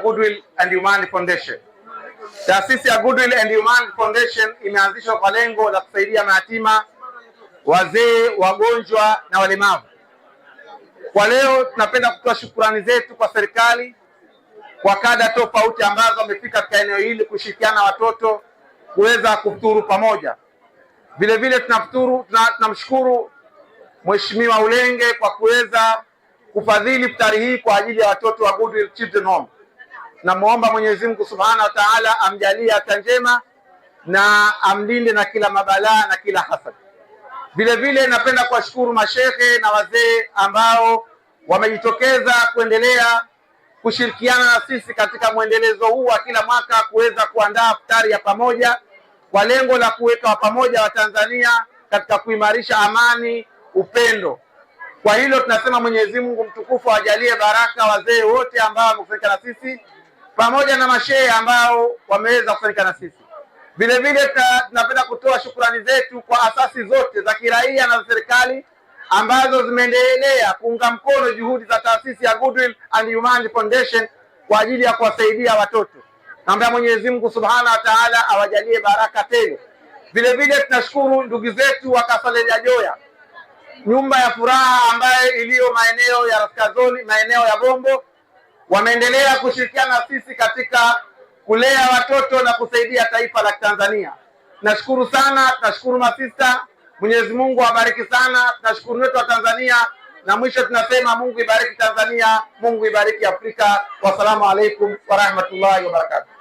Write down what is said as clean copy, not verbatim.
Goodwill and Humanity Foundation. Taasisi ya Goodwill and Humanity Foundation imeanzishwa kwa lengo la kusaidia mayatima, wazee, wagonjwa na walemavu. Kwa leo tunapenda kutoa shukrani zetu kwa serikali, kwa kada tofauti ambazo wamefika katika eneo hili kushirikiana watoto kuweza kufuturu pamoja. Vile vile tunamshukuru Mheshimiwa Ulenge kwa kuweza kufadhili iftari hii kwa ajili ya watoto wa Goodwill Children Home. Namuomba Mwenyezi Mungu Subhanahu wa Ta'ala amjalie afya njema na amlinde na kila mabalaa na kila hasad. Vile vile napenda kuwashukuru mashehe na wazee ambao wamejitokeza kuendelea kushirikiana na sisi katika mwendelezo huu wa kila mwaka kuweza kuandaa iftari ya pamoja kwa lengo la kuweka pamoja Watanzania katika kuimarisha amani, upendo. Kwa hilo tunasema Mwenyezi Mungu mtukufu awajalie baraka wazee wote ambao wamekusanyika na sisi pamoja na mashehe ambao wameweza kukusanyika na sisi. Vile vile tunapenda kutoa shukrani zetu kwa asasi zote za kiraia na za serikali ambazo zimeendelea kuunga mkono juhudi za taasisi ya Goodwill and Humanity Foundation kwa ajili ya kuwasaidia watoto. Naomba Mwenyezi Mungu Subhanahu wa Ta'ala awajalie baraka tele. Vile vile tunashukuru ndugu zetu wa Kasaleja Joya, nyumba ya furaha ambaye iliyo maeneo ya Raskazoni, maeneo ya Bombo, wameendelea kushirikiana na sisi katika kulea watoto na kusaidia taifa la Tanzania. Nashukuru sana, tunashukuru masista. Mwenyezi Mungu awabariki sana. Tunashukuru wetu wa Tanzania, na mwisho tunasema Mungu ibariki Tanzania, Mungu ibariki Afrika. Wassalamu alaikum wa rahmatullahi wa barakatuh.